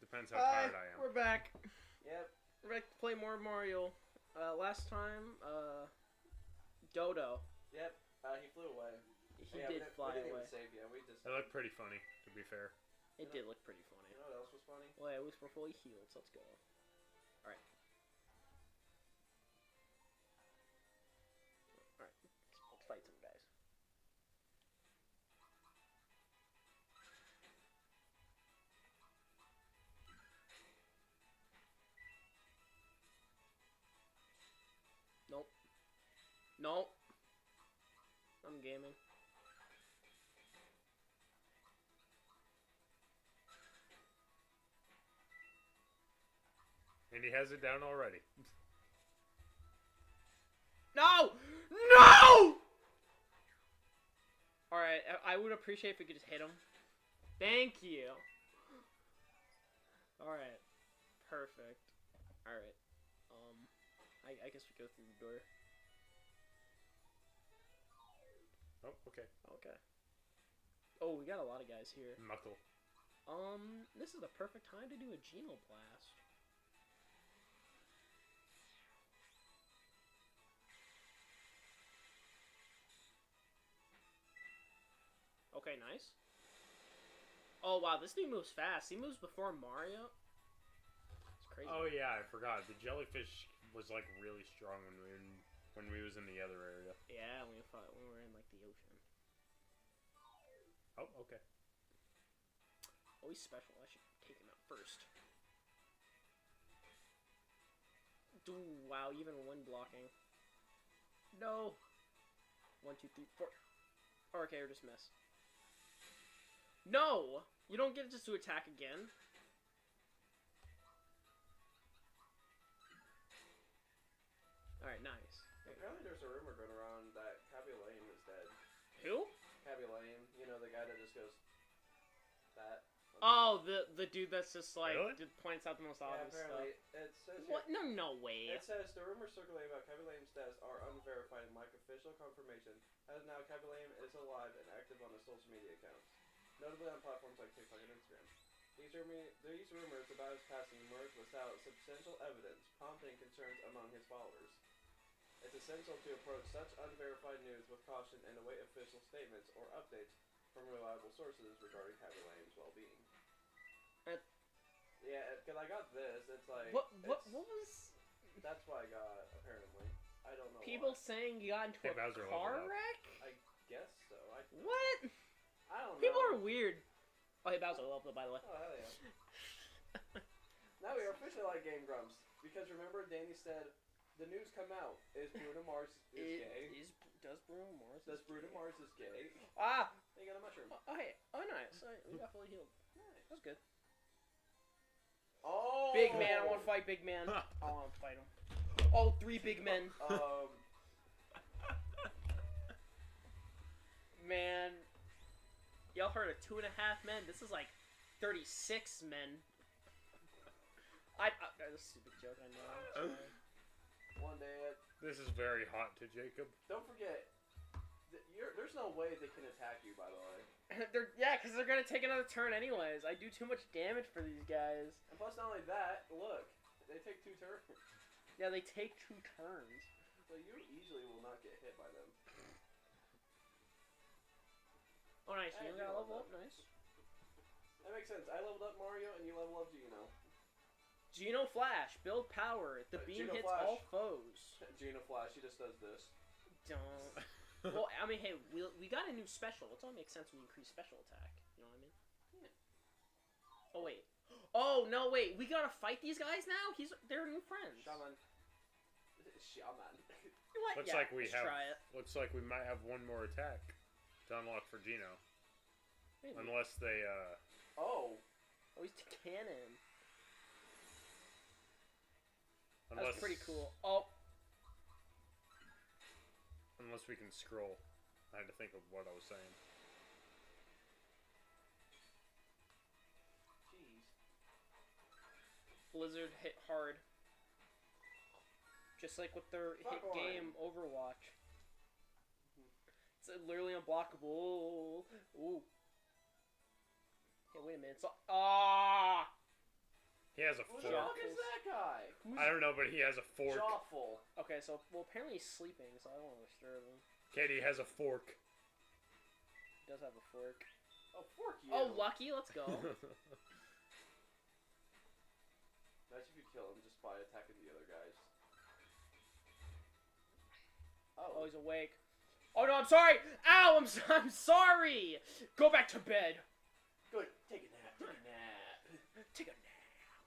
Depends how tired I am. We're back. Yep. We're back to play more Mario. Last time, Dodo. Yep. He flew away. He did fly we didn't away. Even save yet. We just. It looked pretty funny, to be fair. It did look pretty funny. You know what else was funny? Well, at least we're fully healed, so let's go. Alright. Alright, let's fight some guys. Nope. Nope. I'm gaming. And he has it down already. No! No! Alright, I would appreciate if we could just hit him. Thank you. Alright. Perfect. Alright. I guess we go through the door. Oh, okay. Okay. Oh, we got a lot of guys here. Knuckle. This is the perfect time to do a Genoblast. Okay, nice. Oh, wow, this dude moves fast. He moves before Mario. It's crazy. Oh, yeah, I forgot. The jellyfish was, like, really strong when we was in the other area. Yeah, when we were in, like, the ocean. Oh, okay. Oh, he's special. I should take him out first. Ooh, wow, even wind blocking. No! 1, 2, 3, 4. Okay, or just miss. No! You don't get just to attack again. Alright, nice. Apparently there's a rumor going around that Cabby Lane is dead. Who? Cabby Lane, you know, the guy that just goes... That. Oh, the dude that's just like, Really? points out the most obvious apparently. stuff. It says What? No way. It says the rumors circulating about Cabby Lane's death are unverified and lack official confirmation. As now, Cabby Lane is alive and active on his social media accounts, notably on platforms like TikTok and Instagram. These rumors about his passing emerged without substantial evidence, prompting concerns among his followers. It's essential to approach such unverified news with caution and await official statements or updates from reliable sources regarding Cabby Lane's well-being. Yeah, because I got this. It's like What was? That's what I got. Apparently, I don't know. People why. saying you got into Hey, a Bowser car leveled up. wreck? I guess so. What? I don't know. People are weird. Oh, hey, Bowser leveled up, by the way. Oh, hell yeah. Now we are officially like Game Grumps. Because remember, Danny said, the news come out. Is Bruno Mars gay? Does Bruno Mars? Does Bruno Mars is gay? Ah! They got a mushroom. Oh, hey. Oh, nice. We got fully healed. Nice. That's good. Oh! Big man. I want to fight big man. I want to fight him. Oh, 3 big men. Man. Y'all heard of 2.5 men? This is like 36 men. That's a stupid joke, I know. One day. This is very hot to Jacob. Don't forget, there's no way they can attack you, by the way. Because they're going to take another turn anyways. I do too much damage for these guys. And plus, not only that, look, they take 2 turns. Yeah, they take 2 turns. So you easily will not get hit by them. Oh, nice. Hey, You got a level up. Nice. That makes sense. I leveled up Mario, and you level up Geno. Geno Flash. Build power. The beam Geno hits Flash. all foes. Geno Flash, he just does this. Don't. Well, I mean, hey, we got a new special. It's all makes sense when you increase special attack. You know what I mean? Yeah. Oh, wait. Oh, no, wait. We gotta fight these guys now? They're new friends. Shaman. Shaman. What? Looks Yeah, like we let's have. try it. Looks like we might have one more attack to unlock for Geno. Maybe. Unless they Oh, he's cannon. unless That's pretty cool. Oh. Unless we can scroll. I had to think of what I was saying. jeez. Blizzard hit hard. Just like with their hit game Overwatch. It's literally unblockable. Ooh. Hey, wait a minute. has a Who the fork. fuck is that guy? I don't know, but he has a fork. Jawful. Okay, so apparently he's sleeping, so I don't want to disturb him. Katie has a fork. He does have a fork. Oh, fork you. Oh, lucky, let's go. Imagine if you kill him just by attacking the other guys. Oh, he's awake. Oh no, I'm sorry! Ow, I'm sorry! Go back to bed. Good. Take a nap. Take a nap. Take a nap.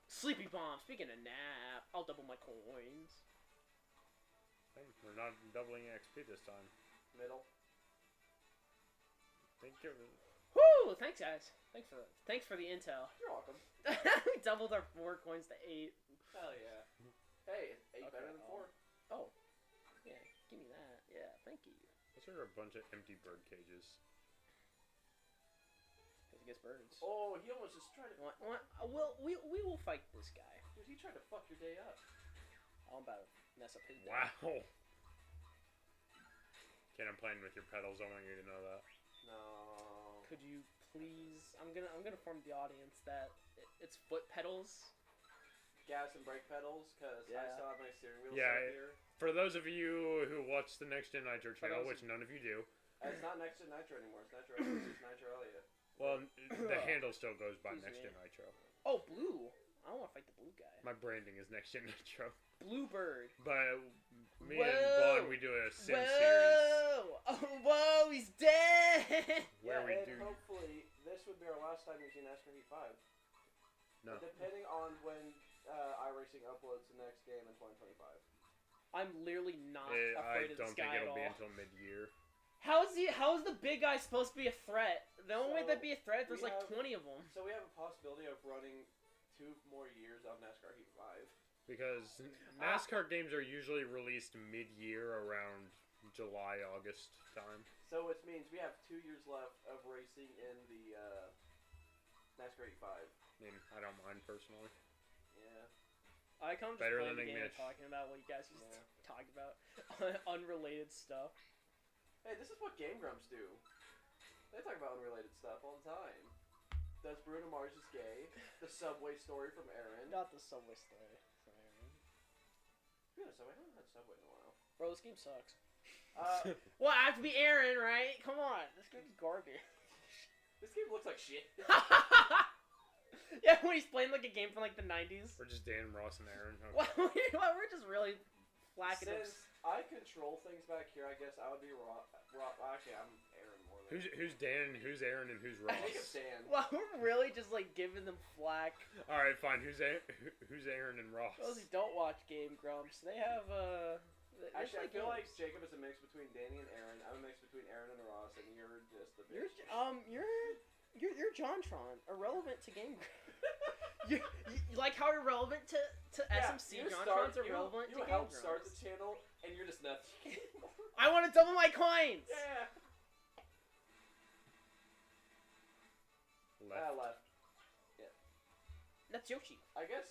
Sleepy bomb. Speaking of nap, I'll double my coins. Hey, we're not doubling XP this time. Middle. Thank you. Woo! Thanks, guys. Thanks for the intel. You're welcome. We doubled our 4 coins to 8. Hell yeah. Hey, 8 better than 4. Oh. Yeah, give me that. Yeah, thank you. Those are a bunch of empty bird cages. Because he gets birds. Oh, he almost just tried to... We will fight this guy. Dude, he tried to fuck your day up. I'm about to mess up his day. Wow. Kid, I'm playing with your pedals. I want you to know that. No. Could you please? I'm gonna inform the audience that it's foot pedals. Gas and brake pedals, because I still have my steering wheel Yeah, set here. For those of you who watch the Next Gen Nitro channel, which none of you do. It's not Next Gen Nitro anymore. It's Nitro Elliott. It's Nitro Elliott. Well, the handle still goes by Excuse Next me. Gen Nitro. Oh, blue. I don't want to fight the blue guy. My branding is Next Gen Nitro. Bluebird. But me Whoa! and Vaughn, we do a sim series. Whoa! Oh, whoa! He's dead. Where we and do. hopefully this would be our last time using NASCAR Heat 5. No. Depending on when iRacing uploads the next game in 2025. I'm literally not I afraid of don't this think guy at it'll all. be until mid-year. How is the big guy supposed to be a threat? The only way that'd be a threat, there's we like have- 20 of them. So we have a possibility of running 2 more years of NASCAR Heat 5. Because NASCAR games are usually released mid-year around July, August time. So which means we have 2 years left of racing in the NASCAR Heat 5. I mean, I don't mind personally. Yeah. I come just Better playing than the a game and Mitch. talking about what you guys just talk about. Unrelated stuff. Hey, this is what Game Grumps do. They talk about unrelated stuff all the time. Does Bruno Mars is gay? The Subway story from Aaron. Not the Subway story. Sorry, Aaron. Speaking of Subway, I haven't had Subway in a while. Bro, this game sucks. Uh, Well, I have to be Aaron, right? Come on. This game's garbage. this game looks like shit. Yeah, when he's playing like a game from like the 90s. We're just Dan, Ross, and Aaron. Okay. Well, we're just really flacking him. Since I control things back here, I guess I would be actually, I'm Aaron more than... Who's Dan, who's Aaron, and who's I think Ross? it's Dan. Well, we're really just like giving them flack. Alright, fine. Who's Aaron and Ross? Those who don't watch Game Grumps, they have Actually, I feel like Jacob is a mix between Danny and Aaron. I'm a mix between Aaron and Ross, and you're just the you're bitch. you're JonTron, irrelevant to Game Grumps. you like how irrelevant to SMC JonTron's irrelevant you to Game helped Grumps. start the channel, and you're just nothing. I want to double my coins. Yeah. Left. That's Yoshi. I guess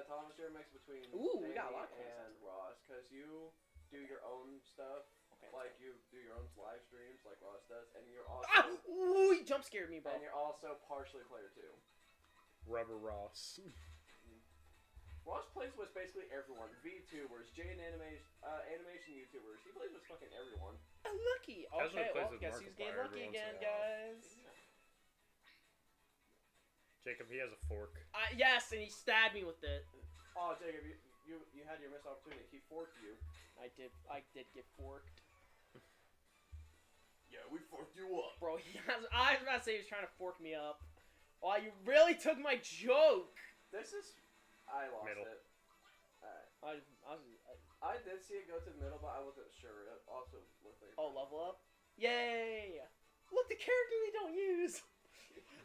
Thomas, you're a mix between Ooh, we Danny got a lot of coins. and Ross, because you do your own stuff. Okay. Like you do your own live streams, like Ross does, and you're also Ooh, you jump scared me, bro. and you're also partially player 2. Rubber Ross. Ross plays with basically everyone. VTubers, animation YouTubers. He plays with fucking everyone. Lucky. That's what Okay, plays well, with guess who's getting Markiplier lucky every once in again, a while. guys. Jacob, he has a fork. Yes, and he stabbed me with it. Oh, Jacob, you had your missed opportunity. He forked you. I did get forked. Yeah, we forked you up. Bro, I was about to say he was trying to fork me up. Wow, you really took my joke. This is... I lost Middle. it. Alright. I did see it go to the middle, but I wasn't sure. It also looked like... Level up? Yay! Look, the character we don't use!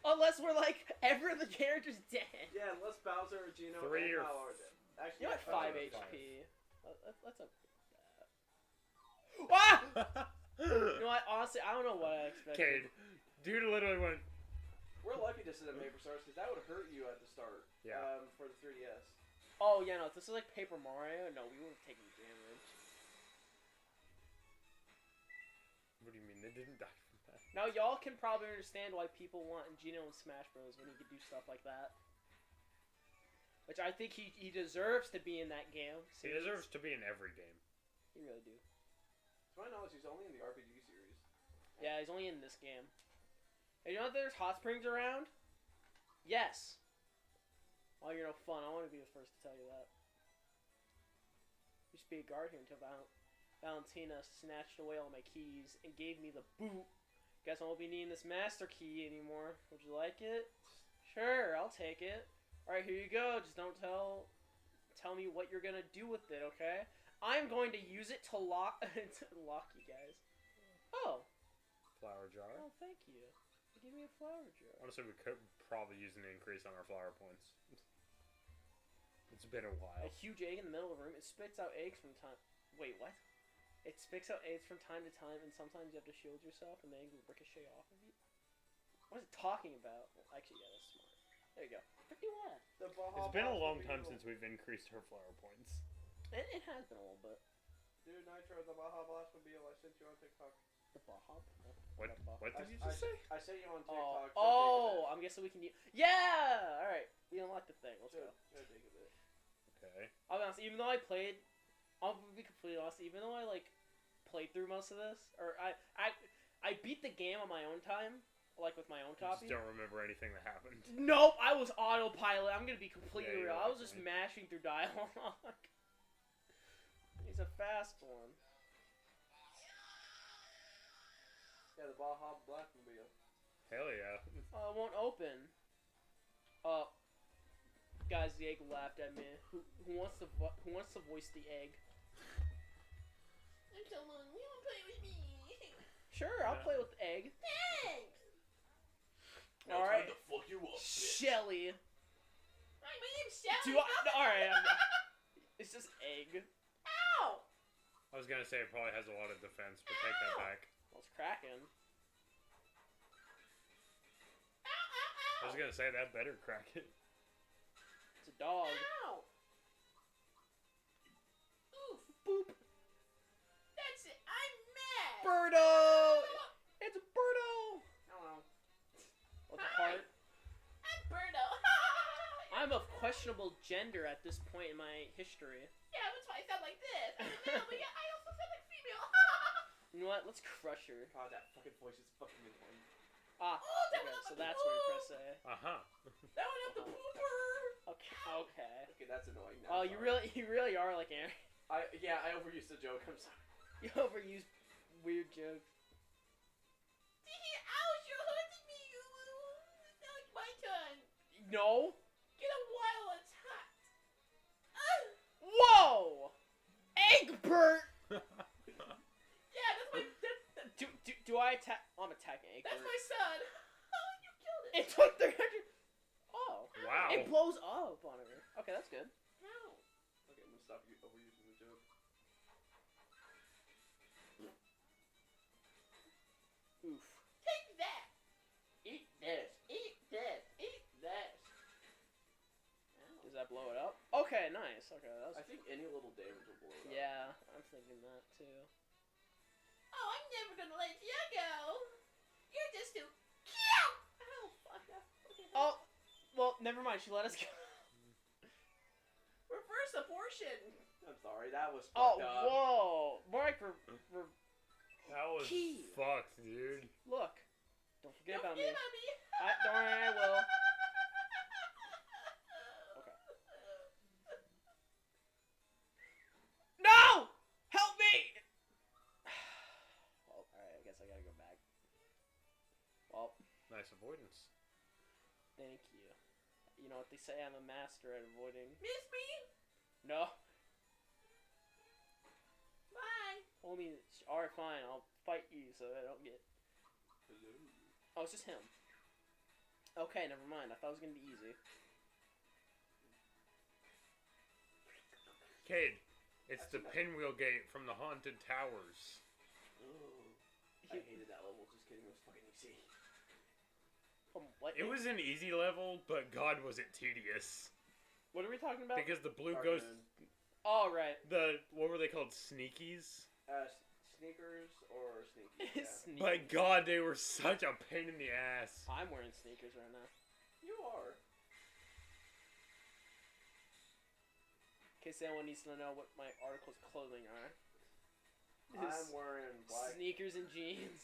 Unless we're like, every other character's dead. Yeah, unless Bowser, Gino, 3 and or Mallow are dead. Actually, You're at yeah, 5 Bowser is HP. 5. Let's upgrade that. Ah! You know what? Honestly, I don't know what I expected. Okay, dude literally went... We're lucky this isn't Paper Stars, because that would hurt you at the start. Yeah. For the 3DS. Oh, yeah, no, if this is like Paper Mario, no, we would have taken damage. What do you mean? They didn't die from that. Now, y'all can probably understand why people want Gino in Smash Bros. When he could do stuff like that. which I think he deserves to be in that game. He deserves to be in every game. He really do. To my knowledge, he's only in the RPG series. Yeah, he's only in this game. And you know that there's hot springs around? Yes. Oh, you're no fun. I want to be the first to tell you that. Used to be a guard here until Valentina snatched away all my keys and gave me the boot. Guess I won't be needing this master key anymore. Would you like it? Sure, I'll take it. Alright, here you go. Just don't tell me what you're gonna do with it, okay? I'm going to use it to lock you guys. Oh. Flower jar. Oh, thank you. Give me a flower jar. Honestly, we could probably use an increase on our flower points. It's been a while. A huge egg in the middle of the room. It spits out eggs from time. Wait, what? It spits out eggs from time to time, and sometimes you have to shield yourself, and the egg will ricochet off of you. What is it talking about? Well, actually, yeah, that's smart. There you go. 51. It's been a long time since we've increased her flower points. It has been a little bit. Dude, Nitro, the Baja Blast Mobile I sent you on TikTok. The Baja? What did you just say? I sent you on TikTok. Oh, I'm guessing we can use... Yeah! Alright, we unlocked the thing. Let's go. Go dig a bit. Okay. I'll be honest, even though I played... I'll be completely honest, even though I, played through most of this, or I beat the game on my own time, with my own I copy. just don't remember anything that happened. Nope, I was autopilot. I'm gonna be completely real. Yeah, I was just right. mashing through dialogue. He's a fast one. Yeah, the Baja Blast Mobile. Hell yeah. It won't open. Guys, the egg laughed at me. Who wants to voice the egg? I'm so lonely. You wanna play with me? Sure, I'll Yeah. play with the egg. Thanks. All right, Time to fuck you up, bitch. Shelly. Hi, my name's Shelly. Do I? All right. It's just egg. Ow! I was gonna say it probably has a lot of defense, but take that back. Well, it's cracking. Ow, ow, I was ow. gonna say that better crack it. It's a dog. Ow. Oof. Boop. That's it. I'm mad. Birdo. It's a Birdo. Hello. What's the Hi. part? I'm Birdo. I'm of questionable gender at this point in my history. Yeah, that's why I sound like this. I'm a male, but yeah, I also sound like female. You know what? Let's crush her. God, that fucking voice is fucking annoying. Ah. Oh, that Okay, went up so the that's where you poop. press A. Uh-huh. That one up the pooper. Okay. Okay. Okay, that's annoying. Now, Oh, you really are like Aaron. I overused the joke. I'm sorry. You overuse weird jokes. Ouch, you're hurting me. Now it's my turn. No. Get a while it's hot. Ugh. Whoa. Egbert. Yeah, that's my Do I attack? I'm attacking Egbert. that's my son. Oh, you killed it. It took 300. Oh. Wow. It blows up on her. Okay, that's good. Ow. Okay, I'm gonna stop you overusing the joke. Oof. Take that. Eat this. Eat this. Eat this. Does that blow it up? Okay, nice. Okay, that I was. think any little damage will blow it up. Yeah, I'm thinking that too. Oh, I'm never gonna let you go. You're just too cute. Oh, fuck that. Okay, Oh, well, never mind. She let us go. reverse abortion. I'm sorry, that was Oh, fucked up. whoa, Mike, That was Key. fucked, dude. look. Don't forget Don't about me. forget about me. Don't worry, I will. Okay. No! Help me! Well, alright, I guess I gotta go back. Well, Nice avoidance. thank you. You know what they say, I'm a master at avoiding. Miss me? No. Bye. Homie, alright, fine, I'll fight you so I don't get... Hello. Oh, it's just him. Okay, never mind. I thought it was gonna be easy. Cade, it's the pinwheel gate from the Haunted Towers. Oh, I hated that level. Just kidding. It was fucking easy. What? It was an easy level, but God was it tedious. What are we talking about? Because the blue Dark ghost, Moon. Oh, right. what were they called? Sneakies? Sneakers or sneakies? Yeah. Sneak- My God, they were such a pain in the ass. I'm wearing sneakers right now. You are. case anyone needs to know what my articles of clothing are. I'm wearing black. Sneakers and jeans.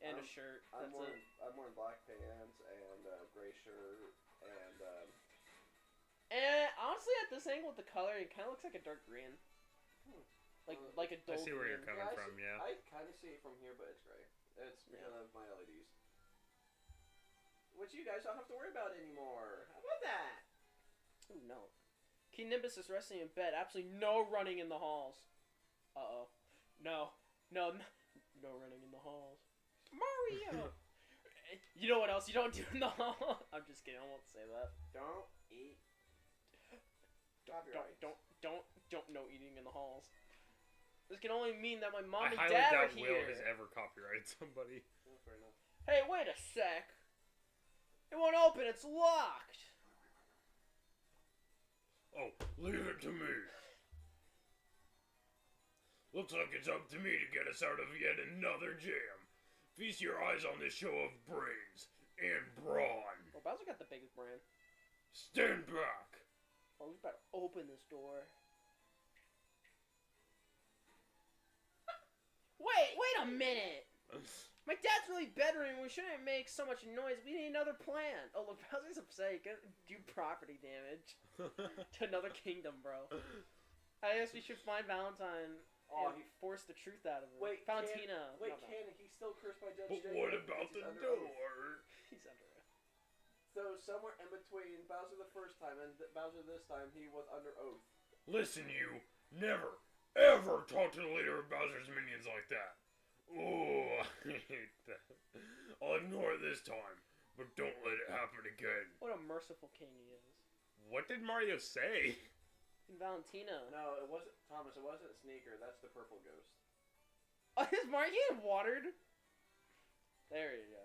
And a shirt. I'm wearing black pants and a gray shirt and honestly, at this angle with the color, it kind of looks like a dark green. Like a dull I see where green. you're coming from, yeah. I kind of see it from here, but it's gray. It's because of my LEDs. Which you guys don't have to worry about anymore. How about that? Ooh, no. King Nimbus is resting in bed. Absolutely no running in the halls. Uh-oh. No running in the halls. Mario! You know what else you don't do in the hall? I'm just kidding. I won't say that. Don't eat. Don't no eating in the halls. This can only mean that my mom I and highly dad are doubt here. Will has ever copyrighted somebody. Oh, fair enough. Hey, wait a sec. It won't open. It's locked. Oh, leave it to me. Looks like it's up to me to get us out of yet another jam. Feast your eyes on this show of brains and brawn. Well, Bowser got the biggest brain. Stand back. Oh, we better open this door. Wait a minute! My dad's really bedridden. We shouldn't make so much noise. We need another plan. Oh, look, Bowser's upset. He could do property damage to another kingdom, bro. I guess we should find Valentine and force the truth out of her. Wait, Valentina. He's still cursed by Judge But Jacob what because about he's the under oath. door? He's under it. So somewhere in between Bowser the first time and Bowser this time, he was under oath. Listen, you. Never, ever talk to the leader of Bowser's minions like that. Oh, I hate that. I'll ignore it this time, but don't let it happen again. What a merciful king he is. What did Mario say? And Valentina. No, it wasn't Thomas. It wasn't Sneaker. That's the purple ghost. Oh, is Mario getting watered? There you go.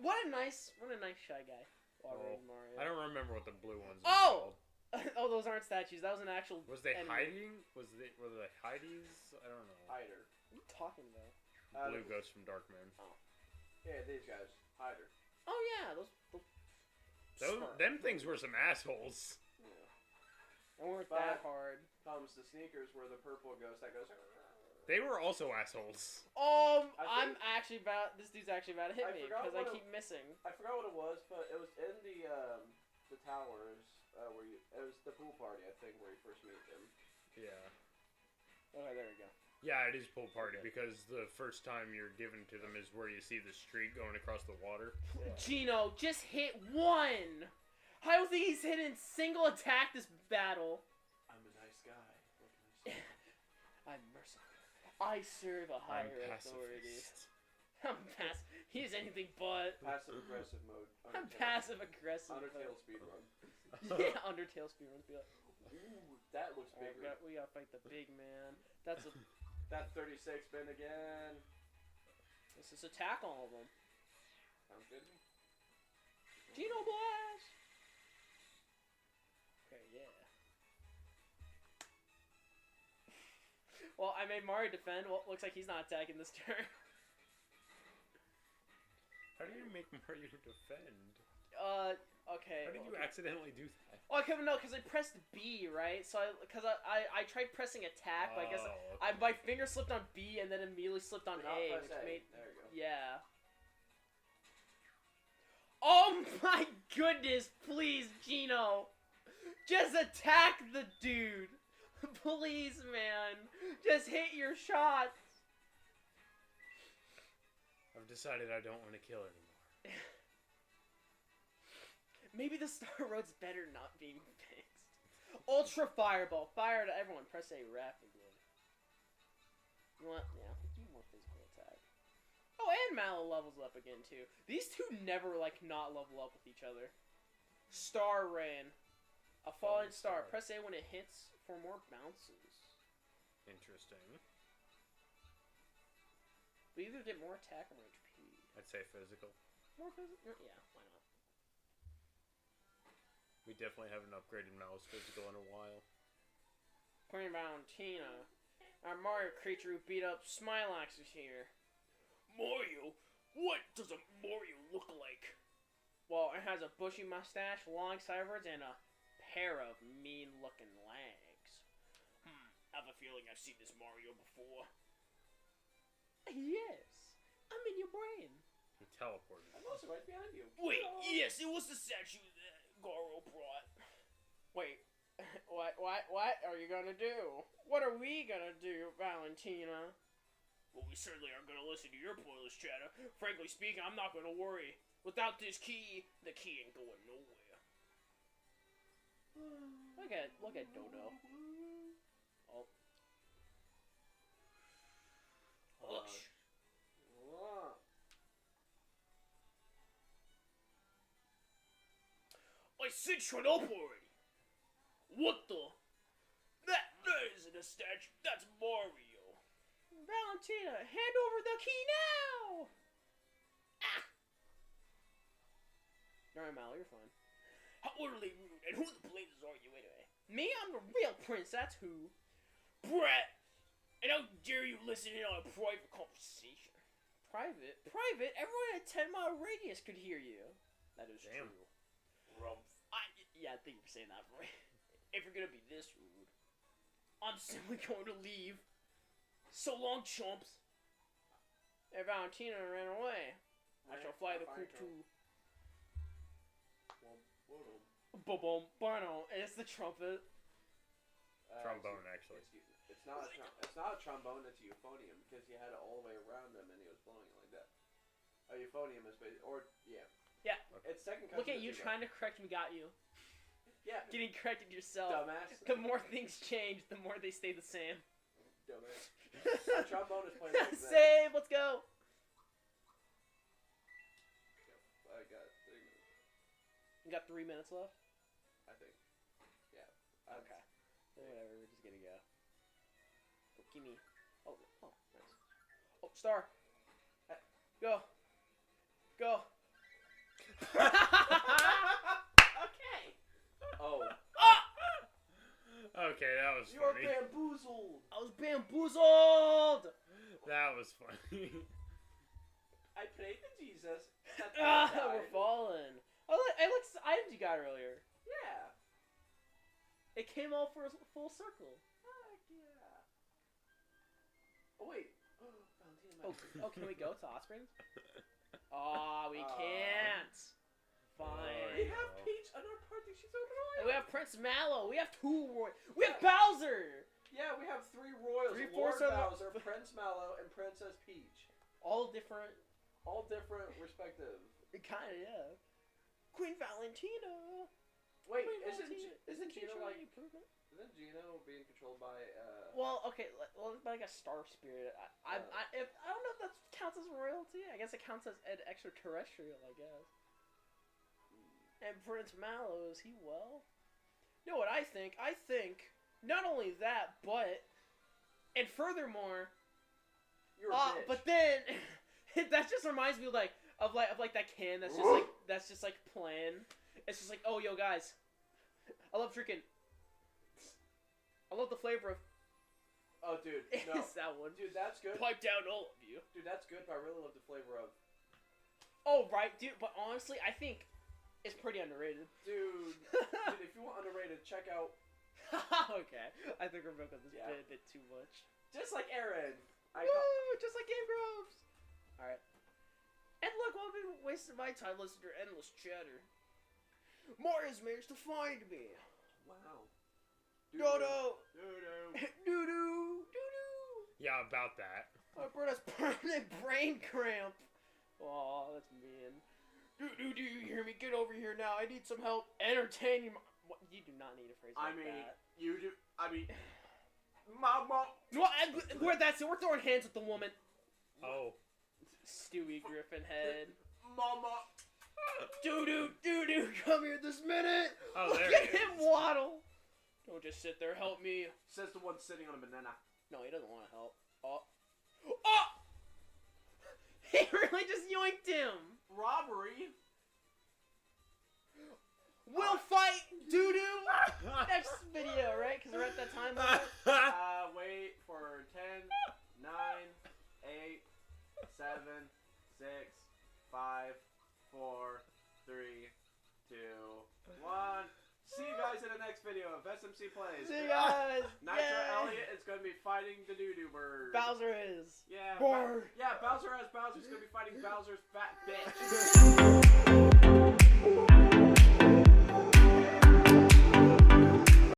What a nice shy guy. Watering Mario. I don't remember what the blue ones Oh! were Oh, those aren't statues. That was an actual. called. Was they enemy. hiding? Were they hideys? I don't know. Hider. What are you talking about? Blue ghost from Darkman. Yeah, these guys. Hider. Oh yeah, those Them things were some assholes. Yeah. They weren't that hard. Thomas, the Sneakers were the purple ghost that goes. They were also assholes. I think- This dude's actually about to hit I me forgot because I what keep missing. I forgot what it was, but it was in the towers where it was the pool party, I think, where you first meet them. Yeah. Okay, there we go. Yeah, it is pool party because the first time you're given to them is where you see the street going across the water. Yeah. Gino, just hit one. I don't think he's hit in single attack this battle. I'm a nice guy. What can I say? I'm merciful. I serve a higher I'm authority. pacifist. He is anything but. Passive aggressive mode. I'm passive aggressive. Undertale speedrun. Yeah, Undertale speedruns be like, Ooh, that looks oh, bigger. we gotta fight the big man. That's a. That 36 spin again. Let's just attack all of them. Sounds good. Geno Blast! Okay, yeah. Well, I made Mario defend. Well, looks like he's not attacking this turn. How do you make Mario defend? Okay. How did you accidentally do that? Oh, I couldn't know because I pressed B, right? So I tried pressing attack, but I guess okay. my finger slipped on B and then immediately slipped on Not A, press which A. made There you go. yeah. Oh my goodness! Please, Gino, just attack the dude, please, man. Just hit your shots. I've decided I don't want to kill anymore. Maybe the Star Road's better not being fixed. Ultra Fireball. Fire to everyone. Press A rapidly. You want, yeah, do more physical attack. Oh, and Mallow levels up again, too. These two never, not level up with each other. Star Rain. A falling star. Press A when it hits for more bounces. Interesting. We either get more attack or more HP. I'd say physical. More physical? Yeah, why not? We definitely haven't upgraded Mouse physical in a while. Queen Valentina. Our Mario creature who beat up Smilax is here. Mario? What does a Mario look like? Well, it has a bushy mustache, long sideburns, and a pair of mean-looking legs. have a feeling I've seen this Mario before. Yes, I'm in your brain. He teleported. I'm also right behind you. Wait, yes, it was the statue that Goro brought. Wait, what are you gonna do? What are we gonna do, Valentina? Well, we certainly aren't gonna listen to your pointless chatter. Frankly speaking, I'm not gonna worry. Without this key, the key ain't going nowhere. Look at Dodo. Oh. Hush. I said shut up already. What the? That isn't a statue. That's Mario. Valentina, hand over the key now. Ah. Alright, Mal, you're fine. How utterly rude. And who the blazes are you anyway? Me? I'm the real prince. That's who. Brat. And how dare you listen in on a private conversation? Private? Private? Everyone in a 10-mile radius could hear you. That is Damn. true. Rumph. Yeah, thank you for saying that for me. If you're gonna be this rude, I'm simply going to leave. So long, chumps. Hey, Valentina ran away. I shall fly the coop to... Boom, boom, it's the trumpet. Trombone, actually. Excuse me. It's not a trombone. It's a euphonium because he had it all the way around him and he was blowing it like that. A euphonium is basically, or yeah. Yeah. Okay. It's second cousin. Look at you trying to correct me. Got you. Yeah. Getting corrected yourself. Dumbass. The more things change, the more they stay the same. Dumbass. A trombone is played like that. Save. Let's go. I got 3 minutes. You got 3 minutes left. I think. Yeah. Okay. Whatever. We're just gonna go. Oh, give me. Oh, nice. Oh, star. Go. Go. Okay. Oh. Okay, that was You're funny. bamboozled. I was bamboozled. That was funny. I prayed to Jesus. We're falling. I looked items you got earlier. Yeah. It came all for a full circle. Heck yeah. Oh wait. Oh, can we go to Hot Springs? Oh, we can't. Fine. We have Peach on our party. She's so And annoying. we have Prince Mallow. We have 2 royals. We have Bowser. Yeah, we have 3 royals. 3/4 Lord of the- Bowser, Prince Mallow, and Princess Peach. All different. All different, respective. Kind of, yeah. Queen Valentina. Wait, Queen isn't Valentina. Gino Showing like? improvement? Isn't Gino being controlled by? Well, okay, like a star spirit. I don't know if that counts as royalty. I guess it counts as an extraterrestrial, I guess. And Prince Mallow, is he well? You know what I think? I think not only that, but and furthermore, You're a bitch. but then that just reminds me of that can that's just like plain. It's just like, oh yo guys, I love drinking. I love the flavor of. Oh, dude, no. It's that one. Dude, that's good. Pipe down, all of you. Dude, that's good, but I really love the flavor of. Oh right, dude. But honestly, I think it's pretty underrated. Dude, if you want underrated, check out. Okay, I think we're milking this Yeah. bit a bit too much. Just like Aaron. Woo! Just like Game Grumps. All right. And look, I've been wasting my time listening to your endless chatter. Mario's managed to find me. Wow. Dodo. Dodo. Doo-doo. Doo-doo. Yeah, about that. My brother's permanent brain cramp. Aw, that's mean. Do you hear me? Get over here now. I need some help. Entertain you. What? You do not need a phrase like that. You do. Mama. No, that's it. We're throwing hands with the woman. Oh. Stewie Griffin head. Mama. Doo-doo, come here this minute. Oh, Look there at he is. him waddle. Don't just sit there. Help me. Says the one sitting on a banana. No, he doesn't want to help. Oh. Oh! He really just yoinked him. Robbery. We'll fight, doo-doo. Next video, right? Because we're at that time limit. Wait for 10, 9, 8, 7, 6, 5, 4, 3, 2, 1. See you guys in the next video of SMC Plays. See you guys. Nitro Yay. Elliott is going fighting the doo-doo bird. Bowser is. Yeah. Bar. Bowser as Bowser's gonna be fighting Bowser's fat bitch.